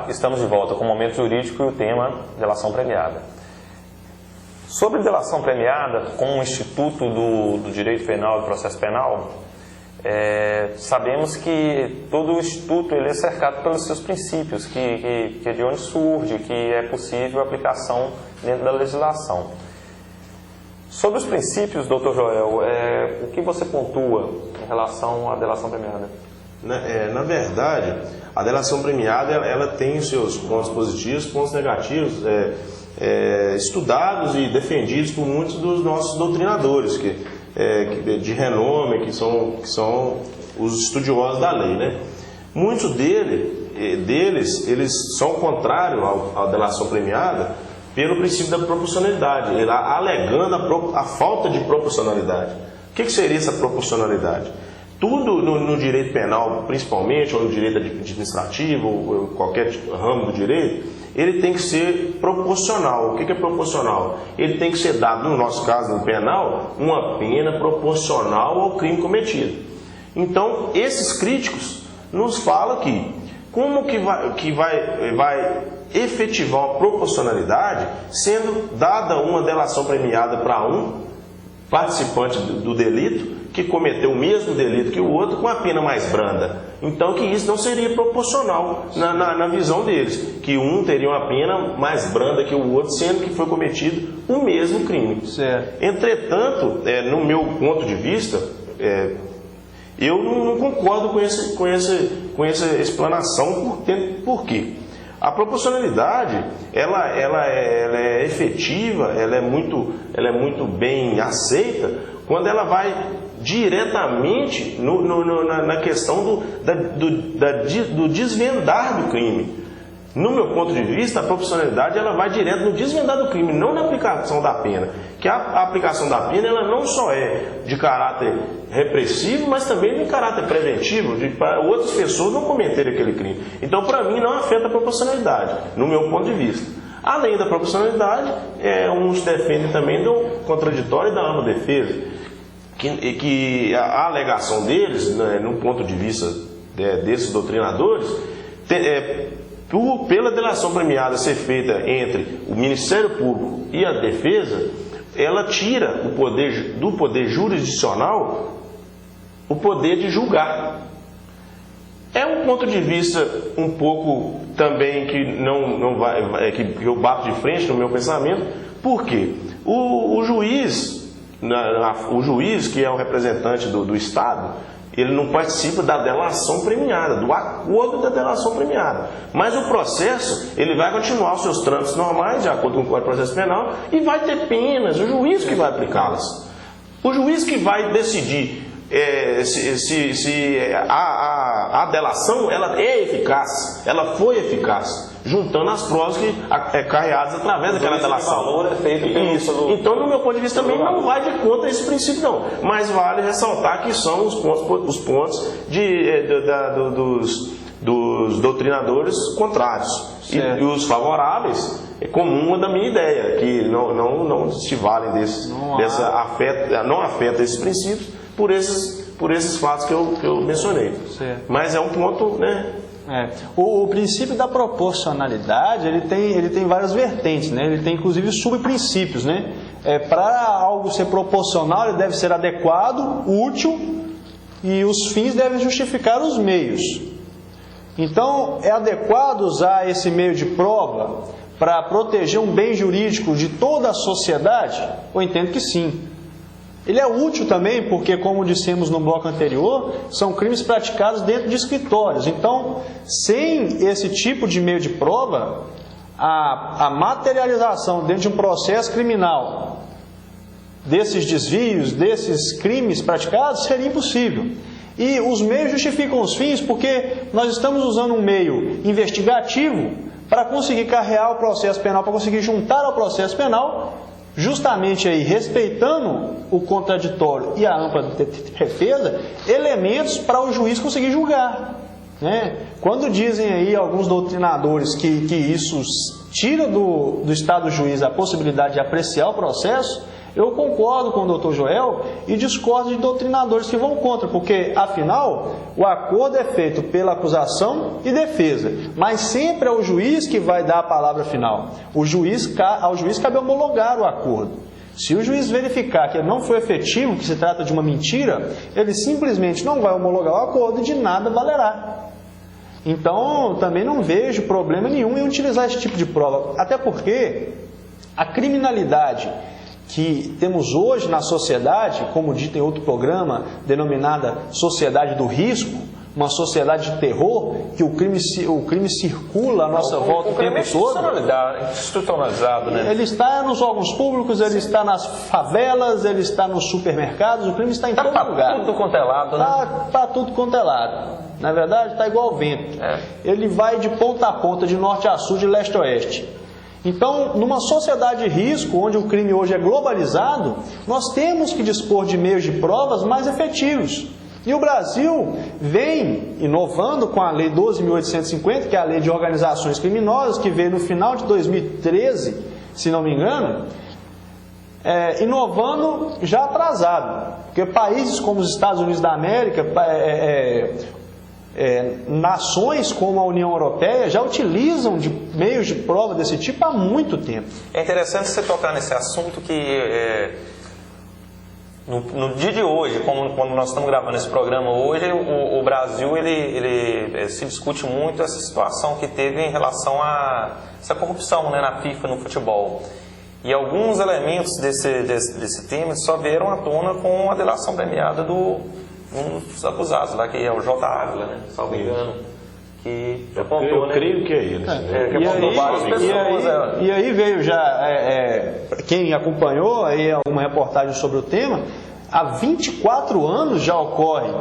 Olá, estamos de volta com o Momento Jurídico e o tema delação premiada. Sobre delação premiada, como instituto do direito penal e do processo penal, sabemos que todo o instituto ele é cercado pelos seus princípios, que é de onde surge, que é possível a aplicação dentro da legislação. Sobre os princípios, doutor Joel, o que você pontua em relação à delação premiada? Na verdade, a delação premiada ela tem os seus pontos positivos, pontos negativos, estudados e defendidos por muitos dos nossos doutrinadores de renome, que são os estudiosos da lei, né? Muitos deles eles são contrários à delação premiada pelo princípio da proporcionalidade, alegando a falta de proporcionalidade. O que seria essa proporcionalidade? Tudo no direito penal, principalmente, ou no direito administrativo, ou qualquer ramo do direito, ele tem que ser proporcional. O que é proporcional? Ele tem que ser dado, no nosso caso, no penal, uma pena proporcional ao crime cometido. Então, esses críticos nos falam que como que vai efetivar uma proporcionalidade sendo dada uma delação premiada para um participante do delito que cometeu o mesmo delito que o outro com a pena mais branda. Então que isso não seria proporcional na visão deles, que um teria uma pena mais branda que o outro, sendo que foi cometido o mesmo crime. Certo. Entretanto, no meu ponto de vista, eu não concordo com essa explanação. Por quê? A proporcionalidade ela é efetiva, ela é muito bem aceita quando ela vai diretamente na questão do desvendar do crime. No meu ponto de vista, a proporcionalidade ela vai direto no desvendar do crime, não na aplicação da pena. Que a aplicação da pena ela não só é de caráter repressivo, mas também de caráter preventivo, para outras pessoas não cometerem aquele crime. Então, para mim, não afeta a proporcionalidade, no meu ponto de vista. Além da proporcionalidade, uns defendem também do contraditório e da ampla defesa. Que a alegação deles, né, no ponto de vista desses doutrinadores, pela delação premiada ser feita entre o Ministério Público e a defesa, ela tira do poder jurisdicional o poder de julgar. É um ponto de vista um pouco também que não vai, que eu bato de frente no meu pensamento. Por quê? O juiz, que é o representante do Estado, ele não participa da delação premiada, do acordo da delação premiada. Mas o processo, ele vai continuar os seus trâmites normais, de acordo com o Código de Processo Penal, e vai ter penas, o juiz que vai aplicá-las. O juiz que vai decidir se a delação ela é eficaz, ela foi eficaz, juntando as provas que carreadas através daquela delação. Valor é feito isso. Então, no meu ponto de vista, também não vai de conta esse princípio, não. Mas vale ressaltar que são os pontos dos doutrinadores contrários. E os favoráveis, é comum da minha ideia, que não se valem não afeta esses princípios por esses fatos que eu mencionei. Certo. Mas é um ponto, né? O princípio da proporcionalidade ele tem várias vertentes, né? Ele tem inclusive subprincípios, né? Para algo ser proporcional, ele deve ser adequado, útil, e os fins devem justificar os meios. Então, é adequado usar esse meio de prova para proteger um bem jurídico de toda a sociedade? Eu entendo que sim. Ele é útil também porque, como dissemos no bloco anterior, são crimes praticados dentro de escritórios. Então, sem esse tipo de meio de prova, a materialização dentro de um processo criminal desses desvios, desses crimes praticados, seria impossível. E os meios justificam os fins porque nós estamos usando um meio investigativo para conseguir carrear o processo penal, para conseguir juntar ao processo penal, justamente aí respeitando o contraditório e a ampla defesa, elementos para o juiz conseguir julgar, né? Quando dizem aí alguns doutrinadores que isso tira do Estado juiz a possibilidade de apreciar o processo, Eu concordo com o Dr. Joel e discordo de doutrinadores que vão contra, porque, afinal, o acordo é feito pela acusação e defesa, mas sempre é o juiz que vai dar a palavra final. Ao juiz cabe homologar o acordo. Se o juiz verificar que não foi efetivo, que se trata de uma mentira, ele simplesmente não vai homologar o acordo e de nada valerá. Então, também não vejo problema nenhum em utilizar esse tipo de prova, até porque a criminalidade que temos hoje na sociedade, como dito em outro programa, denominada sociedade do risco, uma sociedade de terror, que o crime circula à nossa volta o tempo todo. Institucionalizado, né? Ele está nos órgãos públicos, ele está nas favelas, ele está nos supermercados, o crime está em todo lugar. Tudo quanto é lado, né? Está tudo quanto é lado. Na verdade, está igual o vento. Ele vai de ponta a ponta, de norte a sul, de leste a oeste. Então, numa sociedade de risco, onde o crime hoje é globalizado, nós temos que dispor de meios de provas mais efetivos. E o Brasil vem inovando com a Lei 12.850, que é a Lei de Organizações Criminosas, que veio no final de 2013, se não me engano, inovando já atrasado. Porque países como os Estados Unidos da América, nações como a União Europeia já utilizam de meios de prova desse tipo há muito tempo. É interessante você tocar nesse assunto que no dia de hoje, quando nós estamos gravando esse programa hoje, o Brasil ele se discute muito essa situação que teve em relação a essa corrupção, né, na FIFA, no futebol. E alguns elementos desse tema só vieram à tona com a delação premiada um dos acusados lá, que é o J. Ávila, né? Salvo engano, que apontou, eu creio que é ele. E aí veio já, quem acompanhou aí alguma reportagem sobre o tema, há 24 anos já ocorre,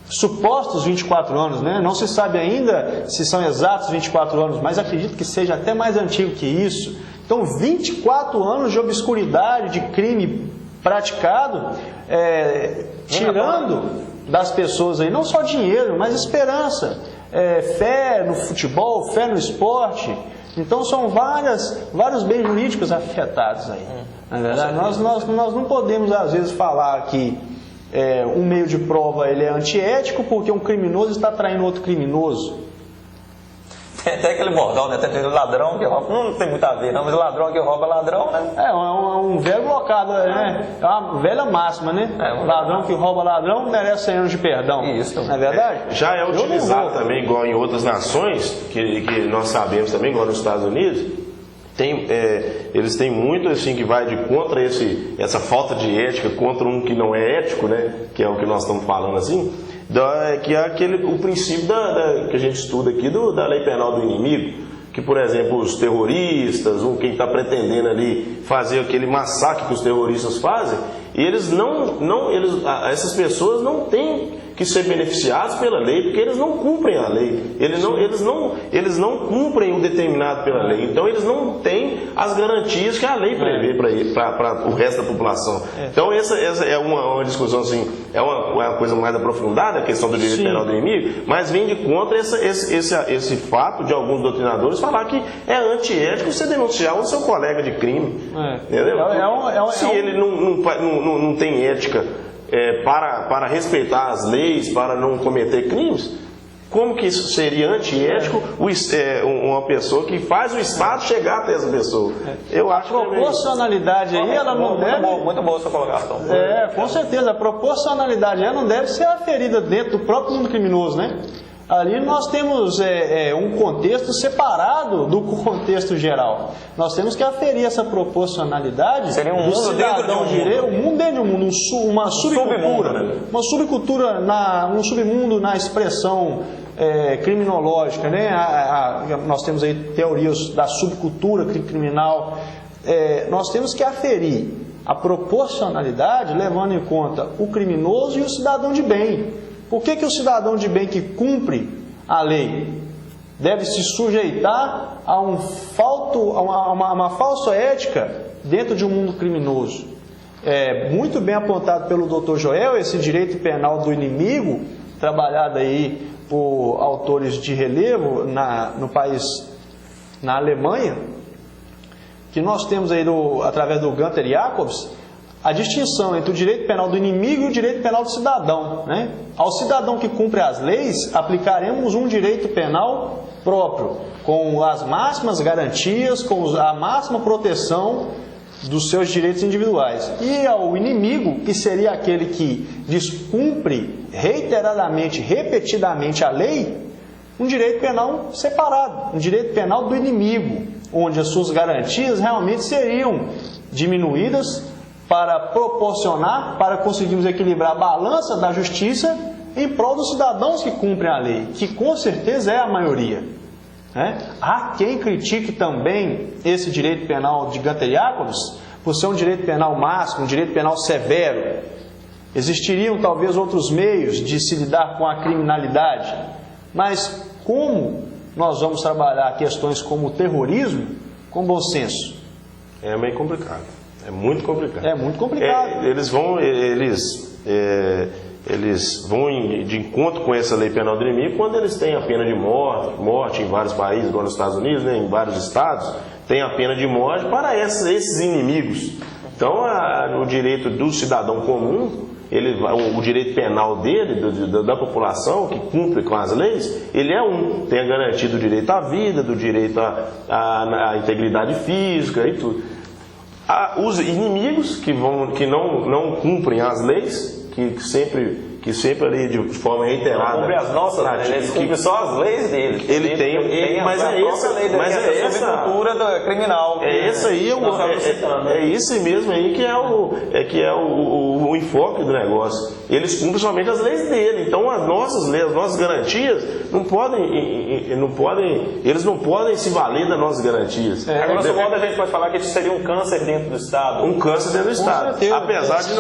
supostos 24 anos, né? Não se sabe ainda se são exatos 24 anos, mas acredito que seja até mais antigo que isso. Então, 24 anos de obscuridade, de crime praticado, tirando das pessoas aí não só dinheiro, mas esperança, fé no futebol, fé no esporte. Então são vários bens jurídicos afetados aí. Na verdade, nós não podemos às vezes falar que um meio de prova ele é antiético porque um criminoso está traindo outro criminoso. Tem até aquele bordão, né? Tem ladrão que rouba, não tem muito a ver, não, mas ladrão que rouba ladrão, né? É um velho blocado, né? É uma velha máxima, né? Ladrão que rouba ladrão merece 100 anos de perdão. Isso. Não é verdade? Já é utilizado também, igual em outras nações, que nós sabemos também, igual nos Estados Unidos, eles têm muito assim que vai de contra essa falta de ética, contra um que não é ético, né? Que é o que nós estamos falando assim. Que é o princípio que a gente estuda aqui da lei penal do inimigo, que, por exemplo, os terroristas, ou quem está pretendendo ali fazer aquele massacre que os terroristas fazem, essas pessoas não têm que ser beneficiados pela lei, porque eles não cumprem a lei, eles não cumprem o determinado pela lei, então eles não têm as garantias que a lei prevê para o resto da população. Então essa é uma discussão assim, é uma coisa mais aprofundada, a questão do direito penal do inimigo, mas vem de contra esse fato de alguns doutrinadores falar que é antiético você denunciar o seu colega de crime, entendeu? Se ele não tem ética para respeitar as leis, para não cometer crimes, como que isso seria antiético uma pessoa que faz o Estado chegar até essa pessoa? Eu acho a proporcionalidade aí, ela não deve... Muito boa sua colocação. Com certeza, a proporcionalidade ela não deve ser aferida dentro do próprio mundo criminoso, né? Ali nós temos um contexto separado do contexto geral. Nós temos que aferir essa proporcionalidade. Seria um mundo dentro de um mundo. Um mundo dentro de um mundo, uma subcultura. Né? Uma subcultura, um submundo na expressão criminológica. Né? Nós temos aí teorias da subcultura criminal. Nós temos que aferir a proporcionalidade levando em conta o criminoso e o cidadão de bem. Por que o cidadão de bem que cumpre a lei deve se sujeitar a uma falsa ética dentro de um mundo criminoso? Muito bem apontado pelo Dr. Joel, esse direito penal do inimigo, trabalhado aí por autores de relevo no país, na Alemanha, que nós temos aí através do Gunther Jacobs, a distinção entre o direito penal do inimigo e o direito penal do cidadão, né? Ao cidadão que cumpre as leis, aplicaremos um direito penal próprio, com as máximas garantias, com a máxima proteção dos seus direitos individuais. E ao inimigo, que seria aquele que descumpre reiteradamente, repetidamente a lei, um direito penal separado, um direito penal do inimigo, onde as suas garantias realmente seriam diminuídas para proporcionar, para conseguirmos equilibrar a balança da justiça em prol dos cidadãos que cumprem a lei, que com certeza é a maioria. Né? Há quem critique também esse direito penal de Ganteriápolis por ser um direito penal máximo, um direito penal severo. Existiriam talvez outros meios de se lidar com a criminalidade, mas como nós vamos trabalhar questões como o terrorismo com bom senso? É meio complicado, é muito complicado. É muito complicado. Eles vão de encontro com essa lei penal do inimigo quando eles têm a pena de morte em vários países, igual nos Estados Unidos, né, em vários estados, tem a pena de morte para esses inimigos. Então, o direito do cidadão comum, o direito penal dele, da população que cumpre com as leis, ele tem a garantia do direito à vida, do direito à integridade física e tudo. Os inimigos que não cumprem as leis, que sempre ali de forma reiterada. Não cumpre as nossas leis, eles cumprem só as leis deles. Ele tem mas é essa cultura criminal. É isso mesmo aí que é o enfoque do negócio. Eles cumprem somente as leis dele. Então as nossas leis, as nossas garantias eles não podem se valer das nossas garantias. Agora, grosso modo, a gente pode falar que isso seria um câncer dentro do Estado. Um câncer dentro do Estado. Certeza, apesar de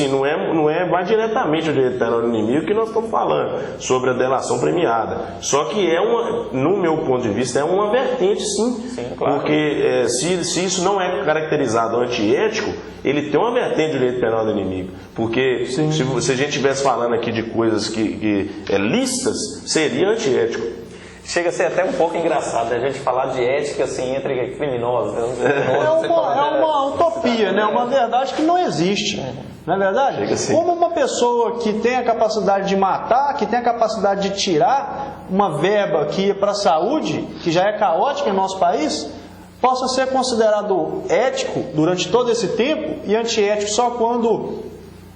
não é mais diretamente o direito penal do inimigo que nós estamos falando sobre a delação premiada. Só que no meu ponto de vista, é uma vertente, sim. Claro. Porque se isso não é caracterizado antiético, ele tem uma vertente de direito penal do inimigo. Porque se a gente estivesse falando aqui de coisas que lícitas, seria antiético. Chega a ser até um pouco engraçado a gente falar de ética assim entre criminosos. É uma utopia, né? Uma verdade que não existe. Não é verdade? Assim. Como uma pessoa que tem a capacidade de matar, que tem a capacidade de tirar uma verba que ia para a saúde, que já é caótica em nosso país, possa ser considerado ético durante todo esse tempo e antiético só quando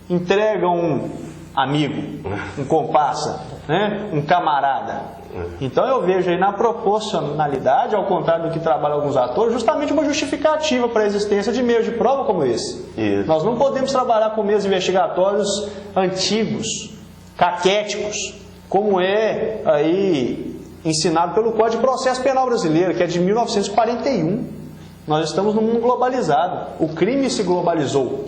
entrega um amigo, um comparsa, né? Um camarada. Então eu vejo aí na proporcionalidade, ao contrário do que trabalham alguns atores, justamente uma justificativa para a existência de meios de prova como esse. Isso. Nós não podemos trabalhar com meios investigatórios antigos, caquéticos, como é aí ensinado pelo Código de Processo Penal Brasileiro, que é de 1941. Nós estamos num mundo globalizado. O crime se globalizou.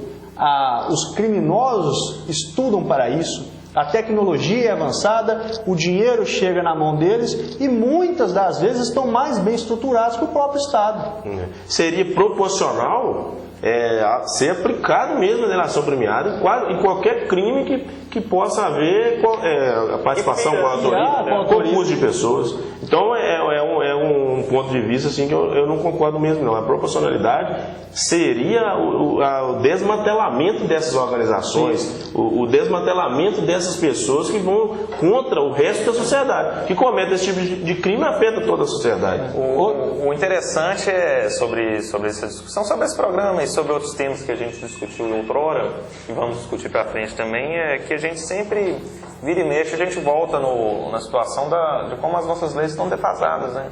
Os criminosos estudam para isso. A tecnologia é avançada, o dinheiro chega na mão deles e muitas das vezes estão mais bem estruturados que o próprio Estado. Seria proporcional ser aplicado mesmo a delação premiada em qualquer crime que possa haver a participação com a autoria, com o uso de pessoas. Então é um ponto de vista assim, que eu não concordo mesmo não. A proporcionalidade seria o desmantelamento dessas organizações, o desmantelamento dessas pessoas que vão contra o resto da sociedade, que cometem esse tipo de crime, afeta toda a sociedade. O interessante é sobre essa discussão, sobre esse programa e sobre outros temas que a gente discutiu outrora, e vamos discutir para frente também, é que a gente sempre vira e mexe, a gente volta na situação de como as nossas leis estão defasadas, né?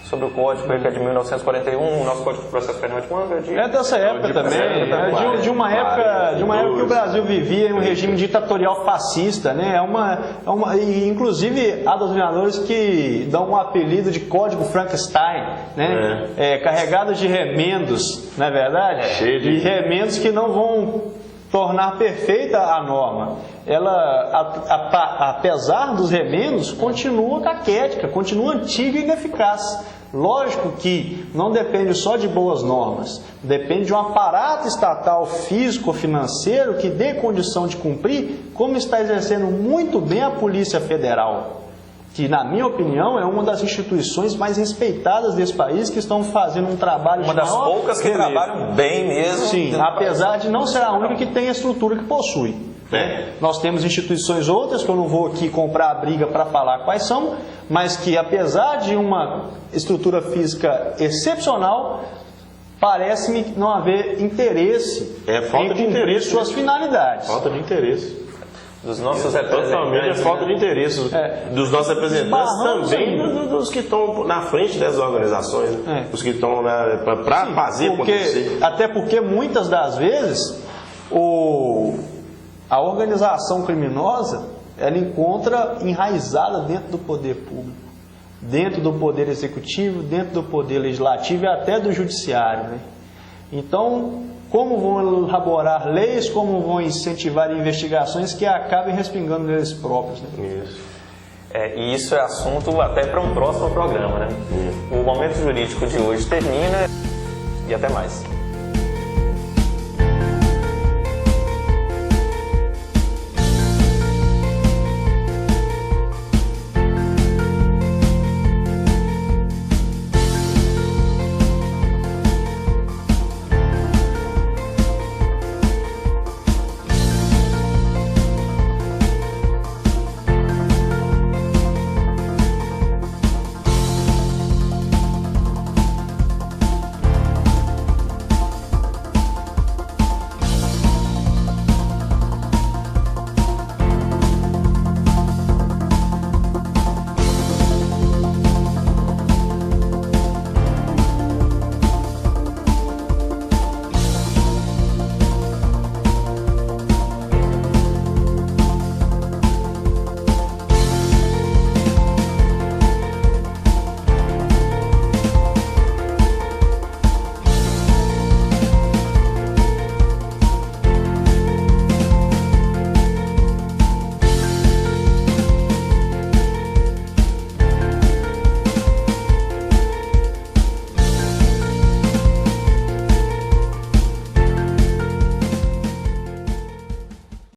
Sobre o código, que é de 1941, o nosso Código de Processo Penal de quando? É dessa época também, de uma época que o Brasil vivia em um regime ditatorial fascista, né? E inclusive há doutrinadores que dão um apelido de Código Frankenstein, né? Carregados de remendos, não é verdade? E remendos que não vão tornar perfeita a norma. Ela, apesar dos remendos, continua caquética, continua antiga e ineficaz. Lógico que não depende só de boas normas, depende de um aparato estatal físico-financeiro que dê condição de cumprir, como está exercendo muito bem a Polícia Federal. que, na minha opinião, é uma das instituições mais respeitadas desse país, que estão fazendo um trabalho Uma de das maior poucas que relevo. trabalham bem mesmo. Sim, apesar de não ser a única que tem a estrutura que possui. Né? Nós temos instituições outras, que eu não vou aqui comprar a briga para falar quais são, mas que, apesar de uma estrutura física excepcional, parece-me não haver interesse falta em de cumprir interesse, suas finalidades. Falta de interesse. Dos nossos Totalmente representantes. é falta de interesse dos nossos representantes, Esbarramos também aí. dos que estão na frente dessas organizações, né? Os que estão para fazer acontecer. Até porque muitas das vezes a organização criminosa ela encontra enraizada dentro do poder público, dentro do poder executivo, dentro do poder legislativo e até do judiciário, né? Então, como vão elaborar leis, como vão incentivar investigações que acabem respingando neles próprios, né? Isso. E isso é assunto até para um próximo programa, né? O Momento Jurídico de hoje termina e até mais.